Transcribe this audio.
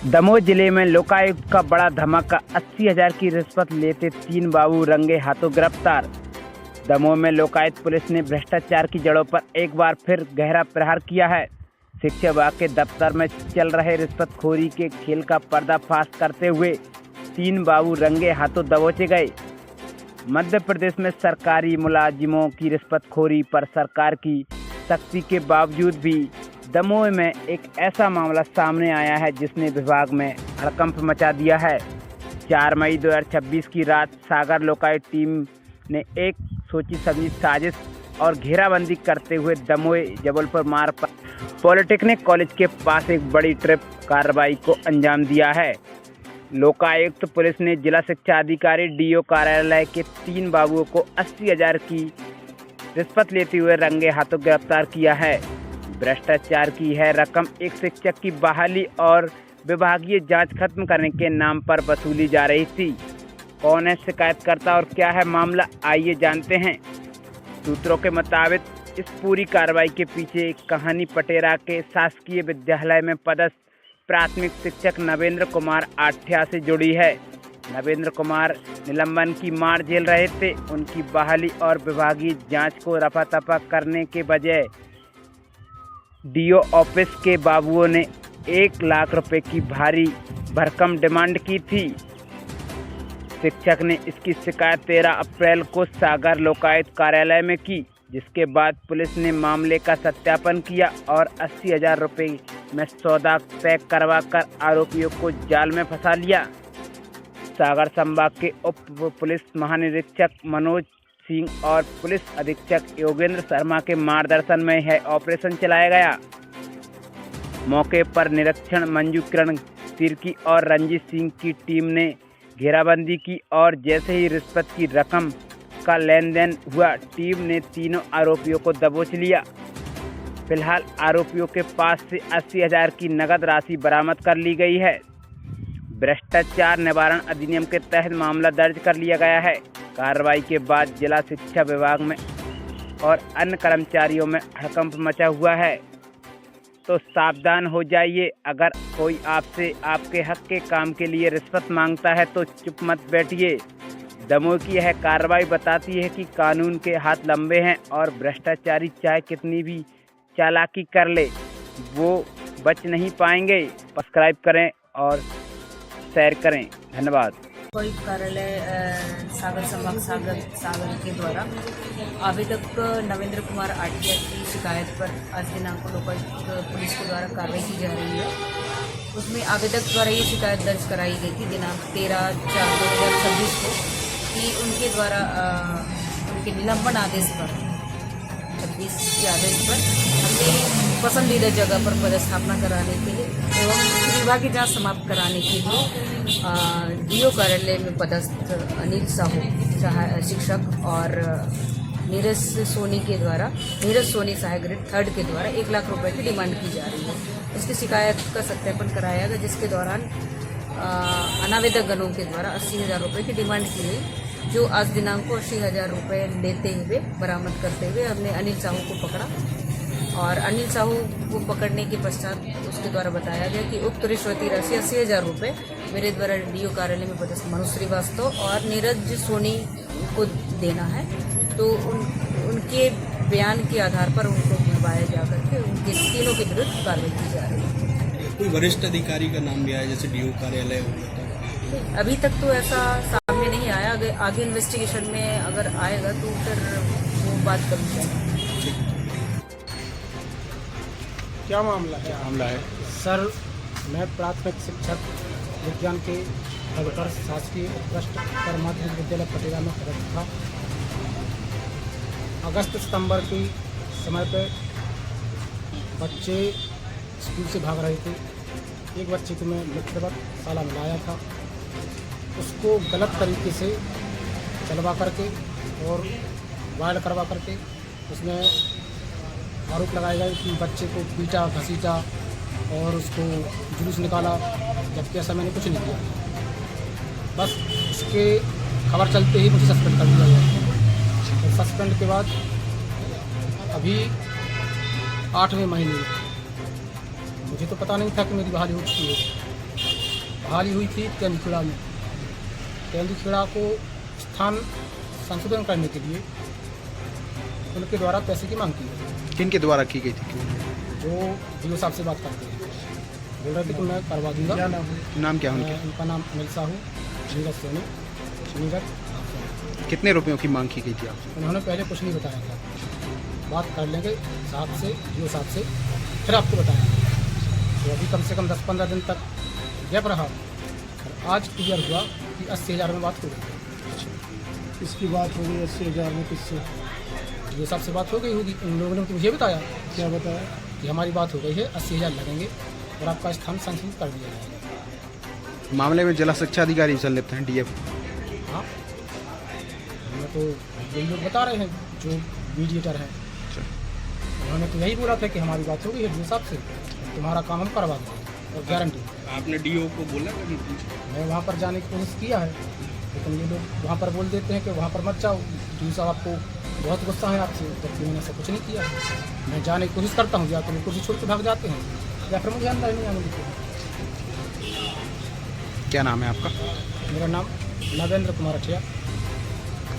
दमोह जिले में लोकायुक्त का बड़ा धमाका। 80,000 की रिश्वत लेते 3 बाबू रंगे हाथों गिरफ्तार। दमोह में लोकायुक्त पुलिस ने भ्रष्टाचार की जड़ों पर एक बार फिर गहरा प्रहार किया है। शिक्षा विभाग के दफ्तर में चल रहे रिश्वतखोरी के खेल का पर्दाफाश करते हुए 3 बाबू रंगे हाथों दबोचे गए। मध्य प्रदेश में सरकारी मुलाजिमों की रिश्वतखोरी पर सरकार की सख्ती के बावजूद भी दमोह में एक ऐसा मामला सामने आया है जिसने विभाग में हड़कंप मचा दिया है। 4 मई 2026 की रात सागर लोकायुक्त टीम ने एक सोची समझी साजिश और घेराबंदी करते हुए दमोह जबलपुर मार्ग पर पॉलिटेक्निक कॉलेज के पास एक बड़ी ट्रिप कार्रवाई को अंजाम दिया है। लोकायुक्त पुलिस ने जिला शिक्षा अधिकारी डीओ कार्यालय के 3 बाबुओं को 80,000 की रिश्वत लेते हुए रंगे हाथों गिरफ्तार किया है। भ्रष्टाचार की है रकम एक शिक्षक की बहाली और विभागीय जांच खत्म करने के नाम पर वसूली जा रही थी। कौन है शिकायतकर्ता और क्या है मामला, आइए जानते हैं। सूत्रों के मुताबिक इस पूरी कार्रवाई के पीछे कहानी पटेरा के शासकीय विद्यालय में पदस्थ प्राथमिक शिक्षक नवेंद्र कुमार आठ्या से जुड़ी है। नवेंद्र कुमार निलंबन की मार झेल रहे थे। उनकी बहाली और विभागीय जांच को रफादफा करने के बजाय डीओ ऑफिस के बाबुओं ने 1 लाख रुपए की भारी भरकम डिमांड की थी। शिक्षक ने इसकी शिकायत 13 अप्रैल को सागर लोकायुक्त कार्यालय में की, जिसके बाद पुलिस ने मामले का सत्यापन किया और 80,000 रुपये में सौदा तय करवाकर आरोपियों को जाल में फंसा लिया। सागर संभाग के उप पुलिस महानिरीक्षक मनोज सिंह और पुलिस अधीक्षक योगेंद्र शर्मा के मार्गदर्शन में यह ऑपरेशन चलाया गया। मौके पर निरीक्षण मंजू किरण तिर्की और रंजीत सिंह की टीम ने घेराबंदी की और जैसे ही रिश्वत की रकम का लेन देन हुआ, टीम ने तीनों आरोपियों को दबोच लिया। फिलहाल आरोपियों के पास से 80,000 की नकद राशि बरामद कर ली गई है। भ्रष्टाचार निवारण अधिनियम के तहत मामला दर्ज कर लिया गया है। कार्रवाई के बाद जिला शिक्षा विभाग में और अन्य कर्मचारियों में हड़कंप मचा हुआ है, तो सावधान हो जाइए। अगर कोई आपसे आपके हक के काम के लिए रिश्वत मांगता है तो चुप मत बैठिए। दमोह की यह कार्रवाई बताती है कि कानून के हाथ लंबे हैं और भ्रष्टाचारी चाहे कितनी भी चालाकी कर ले, वो बच नहीं पाएंगे। सब्सक्राइब करें और शेयर करें। धन्यवाद। लोकायुक्त कार्यालय सागर संभाग सागर के द्वारा आवेदक नवेंद्र कुमार आठिया की शिकायत पर आज दिनांक को लोकायुक्त पुलिस के द्वारा कार्रवाई की जा रही है। उसमें आवेदक द्वारा ये शिकायत दर्ज कराई गई थी दिनांक 13/4/2026 को कि उनके द्वारा उनके निलंबन आदेश पर 26 के आदेश पर हमने पसंदीदा जगह पर पदस्थापना कराने के लिए एवं विभागीय जांच समाप्त कराने के लिए डीओ कार्यालय में पदस्थ अनिल साहू शिक्षक और नीरज सोनी सहायक ग्रेड 3 के द्वारा 1 लाख रुपए की डिमांड की जा रही है। इसकी शिकायत का सत्यापन कराया गया, जिसके दौरान अनावेदक गणों के द्वारा 80,000 रुपये की डिमांड की गई, जो आज दिनांक को 80,000 रुपये लेते हुए बरामद करते हुए हमने अनिल साहू को पकड़ा। और अनिल साहू को पकड़ने के पश्चात उसके द्वारा बताया गया कि उक्त रिश्वती राशि 80,000 रुपये मेरे द्वारा डीओ कार्यालय में पदस्थ मनु श्रीवास्तव और नीरज सोनी को देना है। तो उनके बयान के आधार पर उनको बुलवाया जा करके उनके तीनों के विरुद्ध कार्रवाई की जा रही है। कोई वरिष्ठ अधिकारी का नाम भी आया जैसे डीओ कार्यालय होता? अभी तक तो ऐसा सामने नहीं आया। आगे इन्वेस्टिगेशन में अगर आएगा तो फिर वो बात करी जाएगी। क्या मामला है? सर, मैं प्राथमिक शिक्षक विज्ञान के अग्रतर शासकीय उत्कृष्ट उत्तर माध्यमिक विद्यालय पटेरा में पदस्थ था। अगस्त सितंबर के समय पर बच्चे स्कूल से भाग रहे थे। एक बच्चे को मैं मित्रवत शाला में लाया था। उसको गलत तरीके से चलवा करके और वायरल करवा करके उसमें आरोप लगाए गए कि बच्चे को पीटा घसीटा और उसको जुलूस निकाला, जबकि ऐसा मैंने कुछ नहीं किया। बस उसके खबर चलते ही मुझे सस्पेंड कर दिया गया। तो सस्पेंड के बाद अभी 8वें महीने मुझे तो पता नहीं था कि मेरी बहाली हो चुकी है। बहाली हुई थी तेंदुखेड़ा में। तेंदुखेड़ा को स्थान संशोधन करने के लिए उनके द्वारा पैसे की मांग की है। किन के द्वारा की गई थी? जो DO साहब से बात करते हैं, बोल रहे थे कि मैं करवा दूंगा। नाम क्या है उनके? उनका नाम अनिल साहू, नीरज सोनी, नीरज। कितने रुपयों की मांग की गई थी आपसे? उन्होंने पहले कुछ नहीं बताया था, बात कर लेंगे साहब से, DO साहब से, फिर आपको बताएंगे। तो अभी कम से कम 10-15 दिन तक गैप रहा और आज क्लियर हुआ कि 80,000 में बात हो गई। इसकी बात हो गई 80,000 में किससे? DO साहब से बात हो गई होगी, उन लोगों ने तो मुझे बताया क्या बताया? कि हमारी बात हो गई है, 80,000 लगेंगे और आपका स्थान संशोधित कर दिया जाएगा। मामले में जिला शिक्षा अधिकारी संलिप्त हैं, DF। हाँ, हमें तो यही लोग बता रहे हैं जो मीडिएटर हैं। उन्होंने तो यही बोला था कि हमारी बात हो गई है DO साहब से, तुम्हारा काम हम करवा देंगे और गारंटी। आपने DO को बोला कभी कुछ? मैं वहाँ पर जाने की कोशिश किया है, लेकिन ये लोग वहाँ पर बोल देते हैं कि वहाँ पर मत जाओ, DO साहब आपको बहुत गुस्सा है आपसे, जबकि मैंने ऐसा कुछ नहीं किया। मैं जाने की कोशिश करता हूँ, या तो वो कुर्सी छोड़ के भाग जाते हैं या फिर मुझे अंदर नहीं आने देते हैं। क्या नाम है आपका? मेरा नाम नवेंद्र कुमार अठिया।